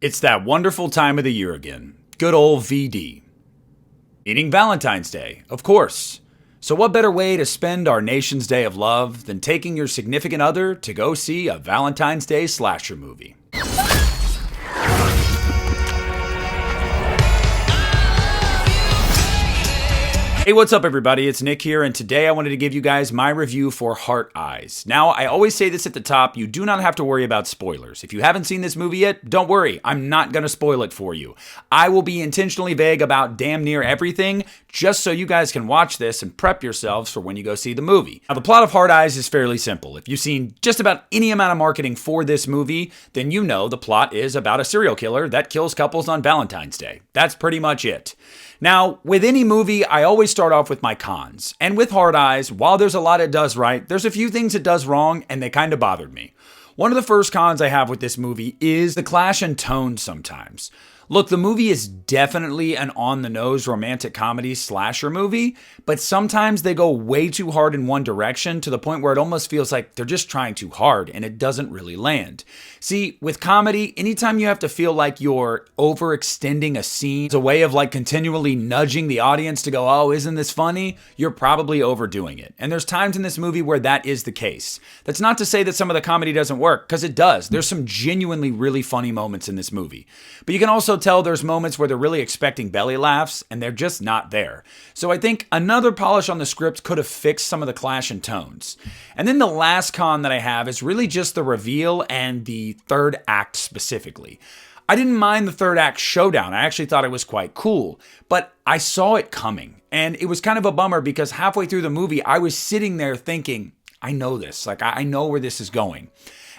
It's that wonderful time of the year again. Good old VD. Meaning Valentine's Day, of course. So what better way to spend our nation's day of love than taking your significant other to go see a Valentine's Day slasher movie? Hey, what's up everybody? It's Nick here, and today I wanted to give you guys my review for Heart Eyes. Now, I always say this at the top, you do not have to worry about spoilers. If you haven't seen this movie yet, don't worry, I'm not going to spoil it for you. I will be intentionally vague about damn near everything, just so you guys can watch this and prep yourselves for when you go see the movie. Now, the plot of Heart Eyes is fairly simple. If you've seen just about any amount of marketing for this movie, then you know the plot is about a serial killer that kills couples on Valentine's Day. That's pretty much it. Now, with any movie, I always start off with my cons. And with Heart Eyes, while there's a lot it does right, there's a few things it does wrong, and they kind of bothered me. One of the first cons I have with this movie is the clash in tone sometimes. Look, the movie is definitely an on-the-nose romantic comedy slasher movie, but sometimes they go way too hard in one direction to the point where it almost feels like they're just trying too hard and it doesn't really land. See, with comedy, anytime you have to feel like you're overextending a scene, it's a way of like continually nudging the audience to go, oh, isn't this funny? You're probably overdoing it. And there's times in this movie where that is the case. That's not to say that some of the comedy doesn't work, because it does. There's some genuinely really funny moments in this movie. But you can also tell there's moments where they're really expecting belly laughs and they're just not there. So I think another polish on the script could have fixed some of the clash in tones. And then the last con that I have is really just the reveal and the third act specifically. I didn't mind the third act showdown. I actually thought it was quite cool, but I saw it coming. And it was kind of a bummer because halfway through the movie, I was sitting there thinking, I know this, like I know where this is going.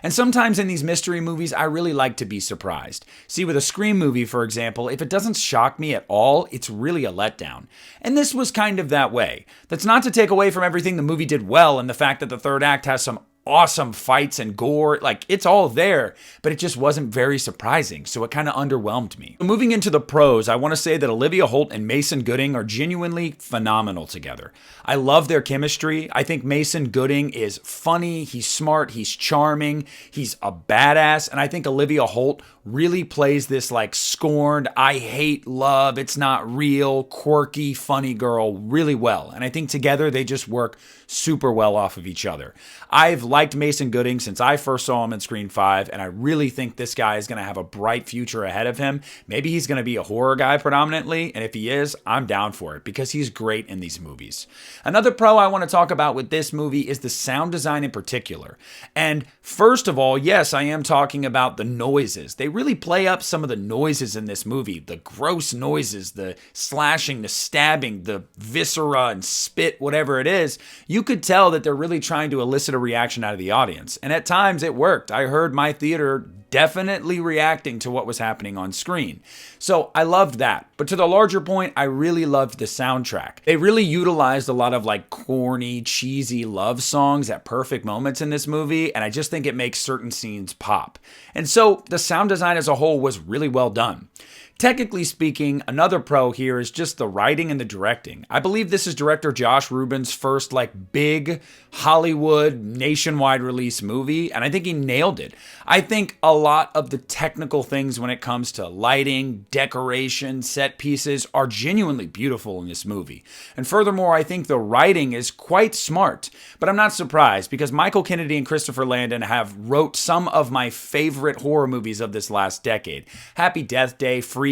And sometimes in these mystery movies, I really like to be surprised. See, with a Scream movie, for example, if it doesn't shock me at all, it's really a letdown. And this was kind of that way. That's not to take away from everything the movie did well and the fact that the third act has some awesome fights and gore, like it's all there, but it just wasn't very surprising, so it kind of underwhelmed me. Moving into the pros, I want to say that Olivia Holt and Mason Gooding are genuinely phenomenal together. I love their chemistry. I think Mason Gooding is funny, he's smart, he's charming, he's a badass, and I think Olivia Holt really plays this like scorned, I hate love, it's not real, quirky, funny girl really well. And I think together they just work super well off of each other. I've liked Mason Gooding since I first saw him in Scream 5, and I really think this guy is going to have a bright future ahead of him. Maybe he's going to be a horror guy predominantly, and if he is, I'm down for it because he's great in these movies. Another pro I want to talk about with this movie is the sound design in particular. And first of all, yes, I am talking about the noises. They really play up some of the noises in this movie, the gross noises, the slashing, the stabbing, the viscera and spit, whatever it is. You could tell that they're really trying to elicit a reaction out of the audience. And at times it worked. I heard my theater definitely reacting to what was happening on screen. So I loved that. But to the larger point, I really loved the soundtrack. They really utilized a lot of like corny, cheesy love songs at perfect moments in this movie, and I just think it makes certain scenes pop. And so the sound design as a whole was really well done. Technically speaking, another pro here is just the writing and the directing. I believe this is director Josh Rubin's first like big Hollywood nationwide release movie, and I think he nailed it. I think a lot of the technical things when it comes to lighting, decoration, set pieces are genuinely beautiful in this movie. And furthermore, I think the writing is quite smart, but I'm not surprised because Michael Kennedy and Christopher Landon have wrote some of my favorite horror movies of this last decade. Happy Death Day, Freaky.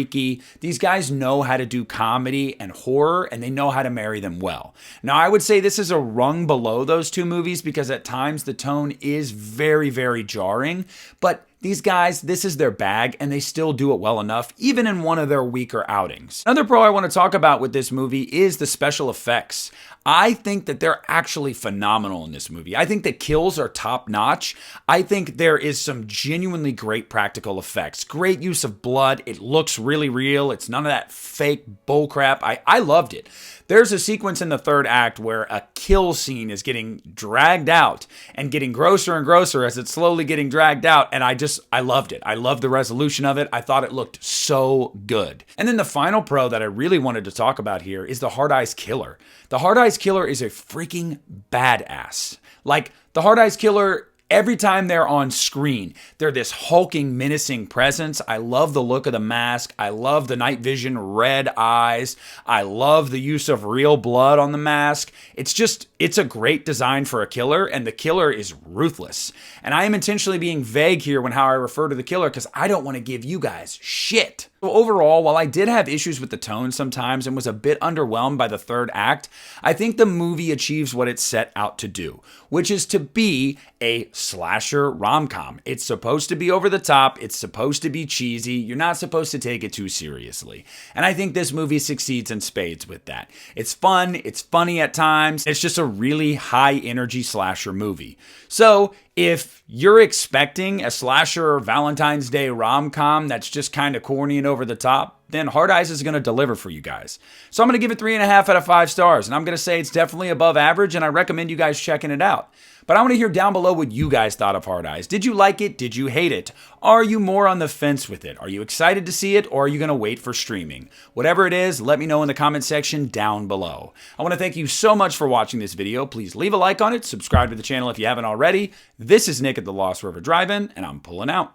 These guys know how to do comedy and horror, and they know how to marry them well. Now, I would say this is a rung below those two movies because at times the tone is very, very jarring, but these guys, this is their bag, and they still do it well enough, even in one of their weaker outings. Another pro I want to talk about with this movie is the special effects. I think that they're actually phenomenal in this movie. I think the kills are top notch. I think there is some genuinely great practical effects. Great use of blood. It looks really real. It's none of that fake bullcrap. I loved it. There's a sequence in the third act where a kill scene is getting dragged out and getting grosser and grosser as it's slowly getting dragged out. And I loved it. I loved the resolution of it. I thought it looked so good. And then the final pro that I really wanted to talk about here is the Heart Eyes Killer. The Heart Eyes Killer is a freaking badass. Like, the Heart Eyes Killer Every time they're on screen, they're this hulking, menacing presence. I love the look of the mask. I love the night vision red eyes. I love the use of real blood on the mask. It's a great design for a killer, and the killer is ruthless. And I am intentionally being vague here when how I refer to the killer because I don't want to give you guys shit. So overall, while I did have issues with the tone sometimes and was a bit underwhelmed by the third act, I think the movie achieves what it set out to do, which is to be a slasher rom-com. It's supposed to be over the top. It's supposed to be cheesy. You're not supposed to take it too seriously. And I think this movie succeeds in spades with that. It's fun. It's funny at times. It's just a really high energy slasher movie. So if you're expecting a slasher Valentine's Day rom-com that's just kind of corny and over the top, then Hard Eyes is going to deliver for you guys. So I'm going to give it 3.5 out of 5 stars, and I'm going to say it's definitely above average, and I recommend you guys checking it out. But I want to hear down below what you guys thought of Hard Eyes. Did you like it? Did you hate it? Are you more on the fence with it? Are you excited to see it, or are you going to wait for streaming? Whatever it is, let me know in the comment section down below. I want to thank you so much for watching this video. Please leave a like on it, subscribe to the channel if you haven't already. This is Nick at the Lost River Drive-In, and I'm pulling out.